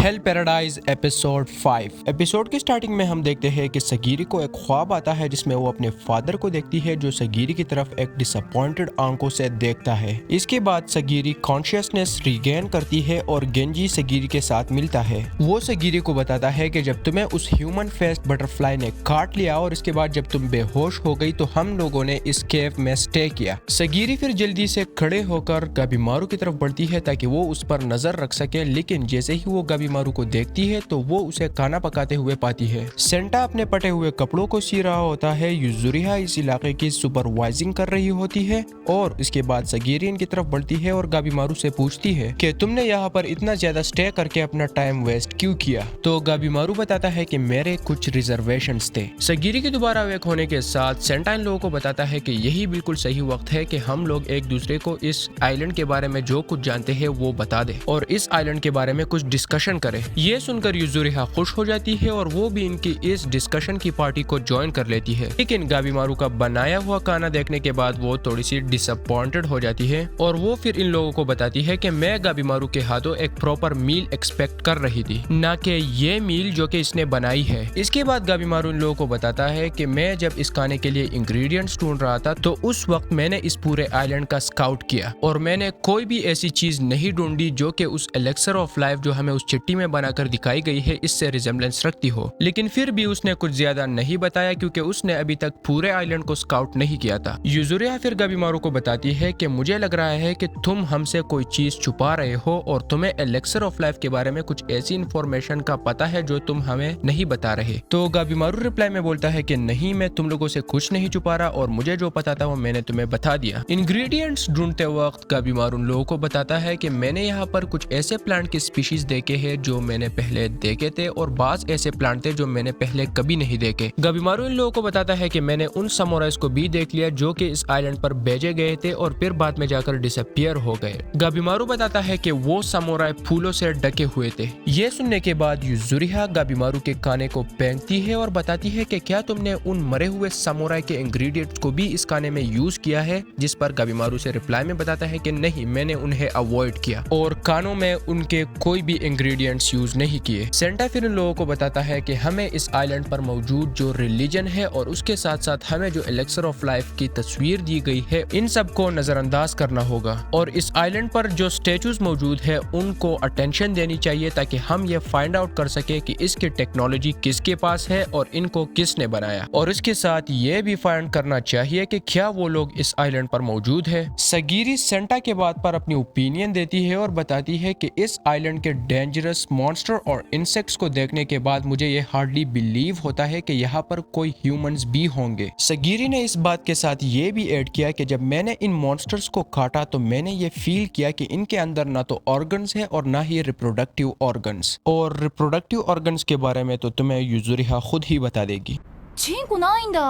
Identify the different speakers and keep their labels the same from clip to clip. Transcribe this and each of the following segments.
Speaker 1: Hello paradise episode 5। Episode की starting में हम देखते हैं कि सगीरी को एक ख्वाब आता है जिसमें वो अपने फादर को देखती है जो सगीरी की तरफ एक डिसअपॉइंटेड आंखों से देखता है। इसके बाद सगीरी कॉन्शियसनेस रीगेन करती है और गेंजी सगीरी के साथ मिलता है। वो सगीरी को बताता है कि जब तुम्हें उस ह्यूमन फेस्ड बटरफ्लाई ने काट लिया और इसके बाद जब तुम बेहोश हो गई तो हम लोगों ने इस केव में स्टे किया। सगीरी फिर जल्दी से खड़े होकर गाबीमारू की तरफ बढ़ती है ताकि वो उस पर नजर रख सके, लेकिन जैसे ही वो गाबीमारू को देखती है तो वो उसे खाना पकाते हुए पाती है। सेंटा अपने पटे हुए कपड़ों को सी रहा होता है। युजुरिहा इस इलाके की सुपरवाइजिंग कर रही होती है और इसके बाद सगीरी इनकी तरफ बढ़ती है और गाबीमारू से पूछती है कि तुमने यहाँ पर इतना ज्यादा स्टे करके अपना टाइम वेस्ट क्यों किया। तो गाबीमारू बताता है कि मेरे कुछ रिजर्वेशंस थे। सगीरी के दोबारा अवेक होने के साथ सेंटा इन लोगों को बताता है कि यही बिल्कुल सही वक्त है कि हम लोग एक दूसरे को इस आइलैंड के बारे में जो कुछ जानते हैं वो बता दे और इस आइलैंड के बारे में कुछ डिस्कशन करे। ये सुनकर युजुरिहा खुश हो जाती है और वो भी इनकी इस डिस्कशन की पार्टी को ज्वाइन कर लेती है, लेकिन गाबीमारू का बनाया हुआ खाना देखने के बाद वो थोड़ी सी डिसअपॉइंटेड हो जाती है और वो फिर इन लोगों को बताती है कि मैं गाबीमारू के हाथों एक प्रॉपर मील एक्सपेक्ट कर रही थी, ना कि ये मील जो कि इसने बनाई है। इसके बाद गाबीमारू इन लोगों को बताता है कि मैं जब इस खाने के लिए इंग्रेडिएंट्स ढूंढ रहा था तो उस वक्त मैंने इस पूरे आइलैंड का स्काउट किया और मैंने कोई भी ऐसी चीज नहीं ढूंढी जो कि उस एलेक्सर ऑफ लाइफ जो हमें उस चिट्ठी में बनाकर दिखाई गई है इससे रिजेम्बलेंस रखती हो। लेकिन फिर भी उसने कुछ ज्यादा नहीं बताया क्योंकि उसने अभी तक पूरे आइलैंड को स्काउट नहीं किया था। युजुरिहा फिर गाबीमारू को बताती है कि मुझे लग रहा है कि तुम हमसे कोई चीज छुपा रहे हो और तुम्हें एलेक्सर ऑफ लाइफ के बारे में कुछ ऐसी इंफॉर्मेशन का पता है जो तुम हमें नहीं बता रहे। तो गाबीमारू रिप्लाई में बोलता है कि नहीं, मैं तुम लोगों से कुछ नहीं छुपा रहा और मुझे जो पता था वो मैंने तुम्हें बता दिया। इंग्रेडिएंट्स ढूंढते वक्त गाबीमारू उन लोगों को बताता है कि मैंने यहाँ पर कुछ ऐसे प्लांट की स्पीशीज देखे हैं जो मैंने पहले देखे थे और बाज ऐसे प्लांट थे जो मैंने पहले कभी नहीं देखे। गाबीमारू इन लोगों को बताता है कि मैंने उन समुराइज को भी देख लिया जो कि इस आइलैंड पर भेजे गए थे और फिर बाद में जाकर डिसअपीयर हो गए। गाबीमारू बताता है कि वो समुराई फूलों से ढके हुए थे। ये सुनने के बाद युजुरिहा गाबीमारू के खाने को फेंकती है और बताती है कि क्या तुमने उन मरे हुए समुराई के इंग्रेडिएंट्स को भी इस खाने में यूज किया है, जिस पर गाबीमारू से रिप्लाई में बताता है कि नहीं, मैंने उन्हें अवॉइड किया और खानों में उनके कोई भी इंग्रेडिएंट्स यूज नहीं किए। सेंटा फिर इन लोगों को बताता है कि हमें इस आइलैंड पर मौजूद जो रिलीजन है और उसके साथ साथ हमें जो एलेक्सर ऑफ लाइफ की तस्वीर दी गई है इन सब को नजरअंदाज करना होगा और इस आइलैंड पर जो स्टेचूज मौजूद है उनको अटेंशन देनी चाहिए ताकि हम ये फाइंड आउट कर सके कि इसकी टेक्नोलॉजी किसके पास है और इनको किसने बनाया, और इसके साथ ये भी फाइंड करना चाहिए कि क्या वो लोग इस आइलैंड पर मौजूद है। सगीरी सेंटा के बात पर अपनी ओपिनियन देती है और बताती है कि इस आइलैंड के डेंजरस मॉन्स्टर और इंसेक्ट्स को देखने के बाद मुझे ये हार्डली बिलीव होता है कि यहाँ पर कोई ह्यूमंस भी होंगे। सगीरी ने इस बात के साथ ये भी ऐड किया कि जब मैंने इन मॉन्स्टर्स को काटा तो मैंने ये फील किया कि इनके अंदर ना तो ऑर्गन्स है और ना ही रिप्रोडक्टिव ऑर्गन्स, और रिप्रोडक्टिव ऑर्गन्स के बारे में तो तुम्हें युजुरिहा खुद ही बता देगी।
Speaker 2: チンコないんだ。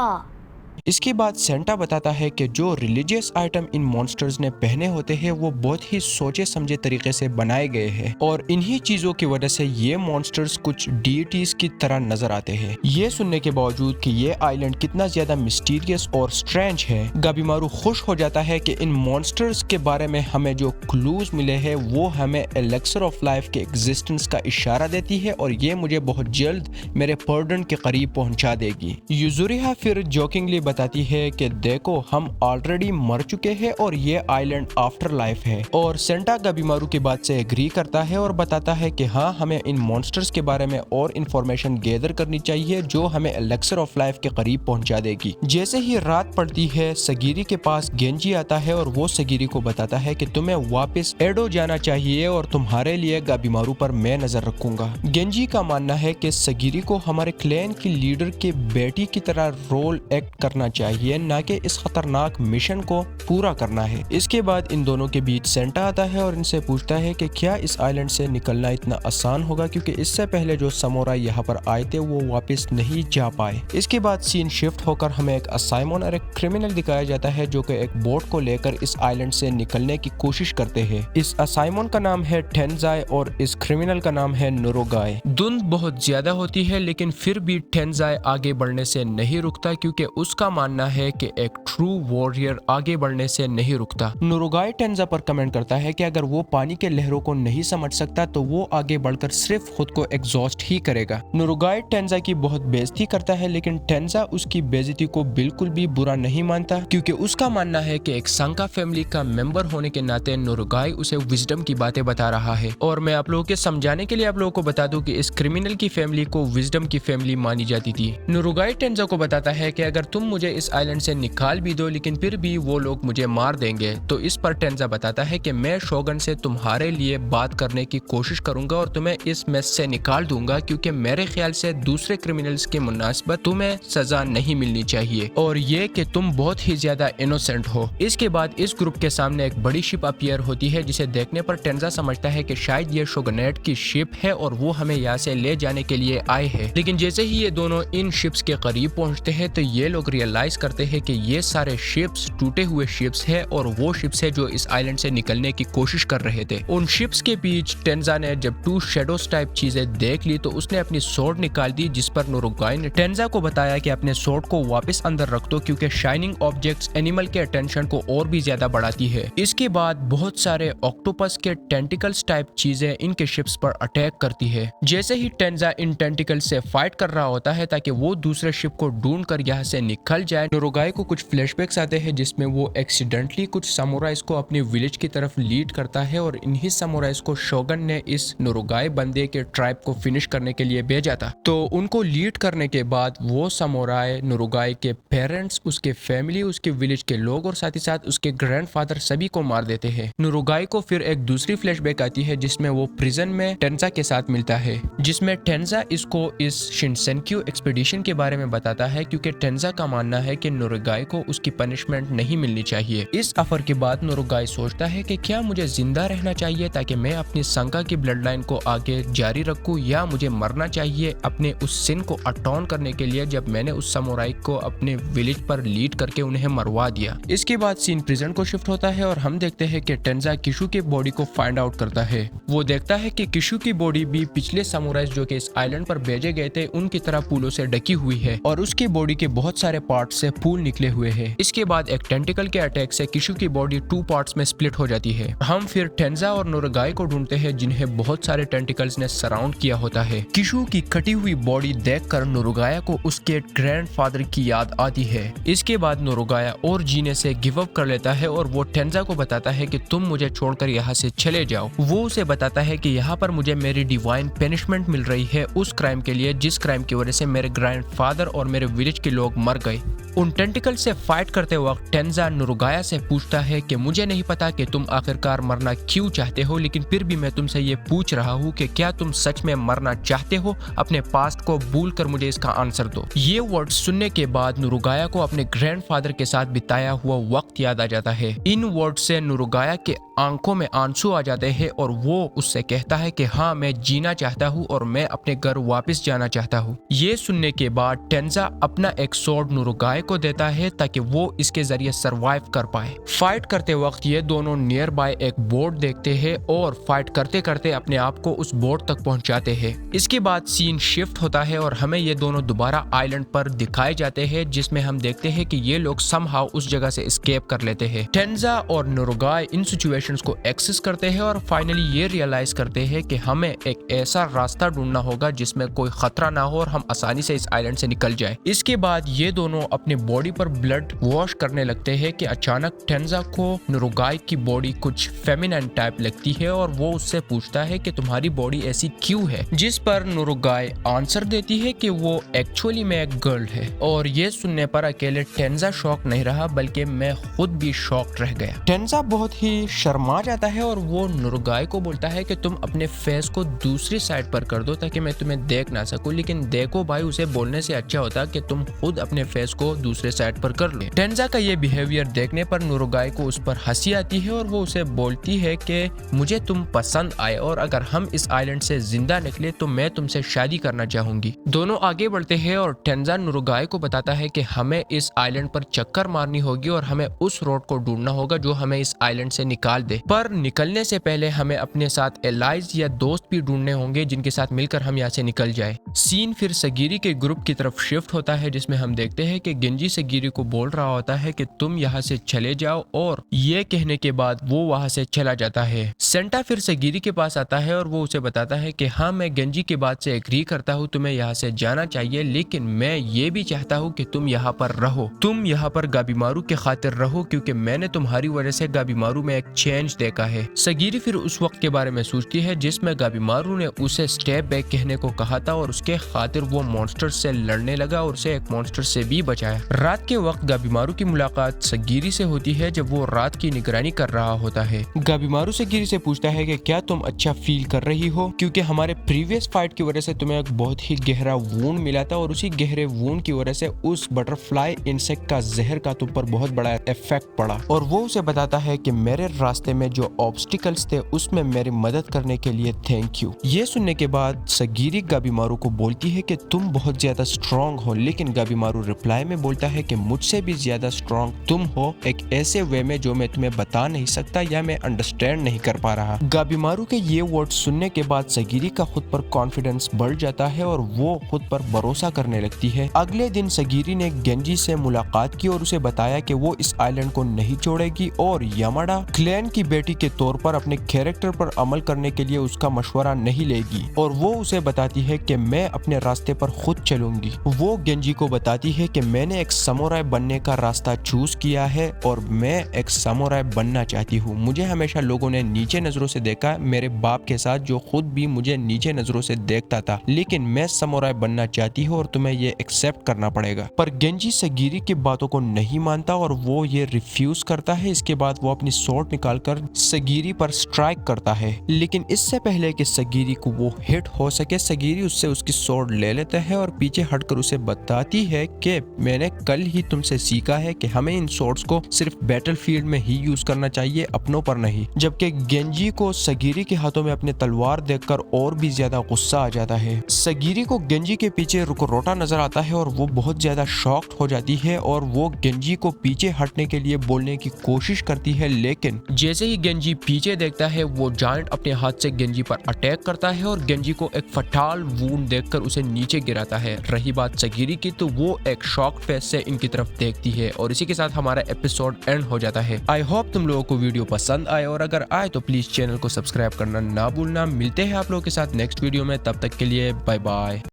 Speaker 1: इसके बाद सेंटा बताता है कि जो रिलीजियस आइटम इन मॉन्स्टर्स ने पहने होते हैं वो बहुत ही सोचे समझे तरीके से बनाए गए हैं और इन्हीं चीजों की वजह से ये मॉन्स्टर्स कुछ डीटीज की तरह नजर आते हैं। ये सुनने के बावजूद कि ये आइलैंड कितना ज्यादा मिस्टीरियस और स्ट्रेंज है, गाबीमारू खुश हो जाता है कि इन मॉन्स्टर्स के बारे में हमें जो क्लूज मिले हैं वो हमें एलेक्सर ऑफ लाइफ के एग्जिस्टेंस का इशारा देती है और ये मुझे बहुत जल्द मेरे पर्डन के करीब पहुंचा देगी। युजुरिहा फिर जोकिंगली बताती है कि देखो, हम ऑलरेडी मर चुके हैं और ये आइलैंड आफ्टर लाइफ है, और सेंटा गाबीमारू की बात से एग्री करता है और बताता है कि हाँ, हमें इन मॉन्स्टर्स के बारे में और इंफॉर्मेशन गैदर करनी चाहिए जो हमें एलेक्सर ऑफ लाइफ के करीब पहुंचा देगी। जैसे ही रात पड़ती है सगीरी के पास गेंजी आता है और वो सगीरी को बताता है कि तुम्हें वापस एडो जाना चाहिए और तुम्हारे लिए गाबीमारू पर मैं नजर रखूंगा। गेंजी का मानना है कि सगीरी को हमारे क्लैन की लीडर के बेटी की तरह रोल एक्ट करना चाहिए, ना कि इस खतरनाक मिशन को पूरा करना है। इसके बाद इन दोनों के बीच सेंटा आता है और इनसे पूछता है कि क्या इस आइलैंड से निकलना इतना आसान होगा, क्योंकि इससे पहले जो समुराई यहाँ पर आए थे वो वापस नहीं जा पाए। इसके बाद सीन शिफ्ट होकर हमें एक असाइमन और एक क्रिमिनल दिखाया जाता है जो कि एक बोट को लेकर इस आइलैंड से निकलने की कोशिश करते हैं। इस असाइमन का नाम है टेंजाई और इस क्रिमिनल का नाम है नुरोगाई। धुंध बहुत ज्यादा होती है लेकिन फिर भी टेंजाई आगे बढ़ने से नहीं रुकता क्योंकि उसका मानना है कि एक ट्रू वॉरियर आगे बढ़ने से नहीं रुकता। नुरुगाई टेंजा पर कमेंट करता है कि अगर वो पानी के लहरों को नहीं समझ सकता तो वो आगे बढ़कर सिर्फ खुद को एग्जॉस्ट ही करेगा। नुरुगाई टेंजा की बहुत बेइज्जती करता है, लेकिन टेंजा उसकी बेइज्जती को बिल्कुल भी बुरा नहीं मानता, क्योंकि उसका मानना है कि एक संका फैमिली का मेंबर होने के नाते नुरुगाई उसे विजडम की बातें बता रहा है। और मैं आप लोगों के समझाने के लिए आप लोगों को बता दूं कि इस क्रिमिनल की फैमिली को विजडम की फैमिली मानी जाती थी। नुरुगाई टेंजा को बताता है कि अगर तुम मुझे इस आइलैंड से निकाल भी दो लेकिन फिर भी वो लोग मुझे मार देंगे। तो इस पर टेंजा बताता है कि मैं शोगन से तुम्हारे लिए बात करने की कोशिश करूंगा और तुम्हें इस मेस से निकाल दूंगा, क्योंकि मेरे ख्याल से दूसरे क्रिमिनल्स की मुनासिबत तुम्हें सजा नहीं मिलनी चाहिए और ये कि तुम बहुत ही ज्यादा इनोसेंट हो। इसके बाद इस ग्रुप के सामने एक बड़ी शिप अपीयर होती है, जिसे देखने पर टेंजा समझता है कि शायद ये शोगनेट की शिप है और वो हमें यहाँ से ले जाने के लिए आए हैं। लेकिन जैसे ही ये दोनों इन शिप्स के करीब पहुंचते हैं तो ये लोग रियलाइज करते हैं कि ये सारे शिप्स टूटे हुए शिप्स है और वो शिप्स है जो इस आइलैंड से निकलने की कोशिश कर रहे थे। उन शिप्स के बीच टेंजा ने जब टू शेडोज टाइप चीजें देख ली तो उसने अपनी सोर्ड निकाल दी, जिस पर नुरुगाई ने टेंजा को बताया कि अपने सोर्ड को वापस अंदर रख दो, क्योंकि शाइनिंग ऑब्जेक्ट्स एनिमल के अटेंशन को और भी ज्यादा बढ़ाती है। इसके बाद बहुत सारे ऑक्टोपस के टेंटिकल्स टाइप चीजें इनके शिप्स पर अटैक करती है। जैसे ही टेंजा इन टेंटिकल्स से फाइट कर रहा होता है ताकि वो दूसरे शिप को ढूंढ कर यहाँ से निकल जाए, नुरुगाई को कुछ फ्लैशबैक्स आते हैं जिसमें वो एक्सीडेंटली कुछ समुराइज को अपने विलेज की तरफ लीड करता है और इन्हीं समुराइज को शोगन ने इस नुरुगाई बंदे के ट्राइब को फिनिश करने के लिए भेजा था। तो उनको लीड करने के बाद वो समुराई नुरुगाई के पेरेंट्स, उसके फैमिली, उसके विलेज के लोग और साथ ही साथ उसके ग्रैंडफादर सभी को मार देते हैं। नुरुगाई को फिर एक दूसरी फ्लैशबैक आती है जिसमें वो प्रिजन में टेंजा के साथ मिलता है, जिसमें टेंजा इसको इस शिनसेनक्यू एक्सपीडिशन के बारे में बताता है, क्योंकि टेंजा का मानना है कि नुरुगाई को उसकी पनिशमेंट नहीं मिलनी चाहिए। इस ऑफर के बाद नुरुगाई सोचता है कि क्या मुझे जिंदा रहना चाहिए ताकि मैं अपनी संका की ब्लड लाइन को आगे जारी रखूं, या मुझे मरना चाहिए अपने उस सिन को अटॉन करने के लिए जब मैंने उस समुराई को अपने विलेज पर लीड करके उन्हें मरवा दिया। इसके बाद सीन प्रिजन को शिफ्ट होता है और हम देखते हैं कि टेंजा किशु के बॉडी को फाइंड आउट करता है। वो देखता है कि किशु की बॉडी भी पिछले समुराइज जो कि इस आइलैंड पर भेजे गए थे उनकी तरह फूलों से ढकी हुई है और उसकी बॉडी के बहुत सारे पार्ट्स से फूल निकले हुए हैं। इसके बाद एक टेंटिकल के अटैक से किशु की बॉडी 2 पार्ट्स में स्प्लिट हो जाती है। हम फिर टेंजा और नुरुगाई को ढूंढते हैं जिन्हें बहुत सारे टेंटिकल्स ने सराउंड किया होता है। किशु की कटी हुई बॉडी देखकर नुरुगाया को उसके ग्रैंडफादर की याद आती है। इसके बाद नुरुगाया और जीने से गिव अप कर लेता है और वो टेंजा को बताता है कि तुम मुझे छोड़कर यहाँ से चले जाओ। वो उसे बताता है कि यहाँ पर मुझे मेरी डिवाइन पनिशमेंट मिल रही है उस क्राइम के लिए जिस क्राइम की वजह से मेरे ग्रैंडफादर और मेरे विलेज के लोग मर गए। उन टेंटिकल से फाइट करते वक्त टेंजा नुरुगाया से पूछता है कि मुझे नहीं पता कि तुम आखिरकार मरना क्यों चाहते हो, लेकिन फिर भी मैं तुमसे ये पूछ रहा हूँ कि क्या तुम सच में मरना चाहते हो? अपने पास्ट को भूल कर मुझे इसका आंसर दो। ये वर्ड सुनने के बाद नुरुगाया को अपने ग्रैंडफादर के साथ बिताया हुआ वक्त याद आ जाता है। इन वर्ड से नुरुगाया के आंखों में आंसू आ जाते हैं और वो उससे कहता है कि हाँ, मैं जीना चाहता हूँ और मैं अपने घर वापस जाना चाहता हूँ। ये सुनने के बाद टेंजा अपना एक स्वॉर्ड नुरुगाया को देता है ताकि वो इसके जरिए सरवाइव कर पाए। फाइट करते वक्त ये दोनों नियर बाय एक बोट देखते हैं और फाइट करते करते अपने आप को उस बोट तक पहुंचाते हैं। इसके बाद सीन शिफ्ट होता है और हमें ये दोनों दोबारा आइलैंड पर दिखाए जाते हैं, जिसमें हम देखते हैं कि ये लोग समहाउ उस जगह से एस्केप कर लेते हैं। टेंजा और नुरुगाई इन सिचुएशंस को एक्सेस करते हैं और फाइनली ये रियलाइज करते हैं कि हमें एक ऐसा रास्ता ढूंढना होगा जिसमें कोई खतरा ना हो और हम आसानी से इस आइलैंड से निकल जाए। इसके बाद ये दोनों अपने बॉडी पर ब्लड वॉश करने लगते हैं कि अचानक टेंजा को नुरुगाई की बॉडी कुछ फेमिनिन टाइप लगती है और वो उससे पूछता है कि तुम्हारी बॉडी ऐसी क्यों है, जिस पर नुरुगाई आंसर देती है कि वो एक्चुअली में एक गर्ल है। और ये सुनने पर अकेले टेंजा शॉक नहीं रहा बल्कि मैं खुद भी शॉक्ड रह गया। टेंजा बहुत ही शर्मा जाता है और वो नुरुगाई को बोलता है कि तुम अपने फेस को दूसरी साइड पर कर दो ताकि मैं तुम्हें देख ना सकूं, लेकिन देखो भाई, उसे बोलने से अच्छा होता कि तुम खुद अपने फेस को दूसरे साइड पर कर लो। टेंजा का ये बिहेवियर देखने पर नुरुगाई को उस पर हंसी आती है और वो उसे बोलती है कि मुझे तुम पसंद आए और अगर हम इस आइलैंड से जिंदा निकले तो मैं तुमसे शादी करना चाहूंगी। दोनों आगे बढ़ते हैं और टेंजा नुरुगाई को बताता है कि हमें इस आइलैंड पर चक्कर मारनी होगी और हमें उस रोड को ढूंढना होगा जो हमें इस आइलैंड से निकाल दे। पर निकलने से पहले हमें अपने साथ एलाइज या दोस्त भी ढूंढने होंगे जिनके साथ मिलकर हम यहाँ से निकल जाए। सीन फिर सगीरी के ग्रुप की तरफ शिफ्ट होता है जिसमें हम देखते हैं कि गेंजी सगीरी को बोल रहा होता है कि तुम यहाँ से चले जाओ और ये कहने के बाद वो वहाँ से चला जाता है। सेंटा फिर सगीरी के पास आता है और वो उसे बताता है कि हाँ, मैं गेंजी की बात से एग्री करता हूँ, तुम्हें यहाँ से जाना चाहिए, लेकिन मैं ये भी चाहता हूँ कि तुम यहाँ पर रहो, तुम यहाँ पर गाबीमारू के खातिर रहो, क्योंकि मैंने तुम्हारी वजह से गाबीमारू में एक चेंज देखा है। सगीरी फिर उस वक्त के बारे में सोचती है जिसमें गाबीमारू ने उसे स्टेप बैक कहने को कहा था और उसके खातिर वो मॉन्स्टर से लड़ने लगा और उसे एक मॉन्स्टर से भी बचाया। रात के वक्त गाबीमारू की मुलाकात सगीरी से होती है जब वो रात की निगरानी कर रहा होता है। गाबीमारू सगीरी से पूछता है कि क्या तुम अच्छा फील कर रही हो, क्योंकि हमारे प्रीवियस फाइट की वजह से तुम्हें एक बहुत ही गहरा वूंड मिला था और उसी गहरे वूंड की वजह से उस बटरफ्लाई इंसेक्ट का जहर का तुम पर बहुत बड़ा इफेक्ट पड़ा। और वो उसे बताता है कि मेरे रास्ते में जो ऑब्स्टिकल्स थे उसमें मेरी मदद करने के लिए थैंक यू। ये सुनने के बाद सगीरी गाबीमारू को बोलती है कि तुम बहुत ज्यादा स्ट्रॉन्ग हो, लेकिन गाबीमारू रिप्लाई में बोलता है कि मुझसे भी ज्यादा स्ट्रॉन्ग तुम हो, एक ऐसे वे में जो मैं तुम्हें बता नहीं सकता या मैं अंडरस्टैंड नहीं कर पा रहा। गाबीमारू के ये वर्ड सुनने के बाद सगीरी का खुद पर कॉन्फिडेंस बढ़ जाता है और वो खुद पर भरोसा करने लगती है। अगले दिन सगीरी ने गेंजी से मुलाकात की और उसे बताया कि वो इस आइलैंड को नहीं छोड़ेगी और यामाडा क्लैन की बेटी के तौर पर अपने कैरेक्टर पर अमल करने के लिए उसका मशवरा नहीं लेगी और वो उसे बताती है कि मैं अपने रास्ते पर खुद चलूंगी। वो गेंजी को बताती है कि मैंने एक समुराई बनने का रास्ता चूज किया है और मैं एक समुराई बनना चाहती हूँ। मुझे हमेशा लोगों ने नीचे नजरों से देखा, मेरे बाप के साथ जो खुद भी मुझे नीचे नजरों से देखता था, लेकिन मैं समुराई बनना चाहती हूँ और तुम्हें ये एक्सेप्ट करना पड़ेगा। पर गेंजी सगीरी की बातों को नहीं मानता और वो ये रिफ्यूज करता है। इसके बाद वो अपनी स्वॉर्ड निकालकर सगीरी पर स्ट्राइक करता है, लेकिन इससे पहले कि सगीरी को वो हिट हो सके, सगीरी उससे उसकी स्वॉर्ड ले लेता है और पीछे हटकर उसे बताती है कि मैंने कल ही तुमसे सीखा है कि हमें इन स्वॉर्ड्स को सिर्फ बैटलफील्ड में ही यूज करना चाहिए, अपनों पर नहीं। जबकि गेंजी को सगीरी के हाथों में अपने तलवार देखकर और भी ज्यादा गुस्सा आ जाता है। सगीरी को गेंजी के पीछे रुकोरोटा नजर आता है और वो बहुत ज्यादा शॉक्ड हो जाती है और वो गेंजी को पीछे हटने के लिए बोलने की कोशिश करती है, लेकिन जैसे ही गेंजी पीछे देखता है वो जायंट अपने हाथ से गेंजी पर अटैक करता है और गेंजी को एक फटाल वूंड देखकर उसे नीचे गिराता है। रही बात सगीरी की, तो वो एक शॉक फेस से इनकी तरफ देखती है और इसी के साथ हमारा एपिसोड एंड हो जाता है। आई होप तुम लोगों को वीडियो पसंद आए और अगर आए तो प्लीज चैनल को सब्सक्राइब करना ना भूलना। मिलते हैं आप लोगों के साथ नेक्स्ट वीडियो में, तब तक के लिए बाय बाय।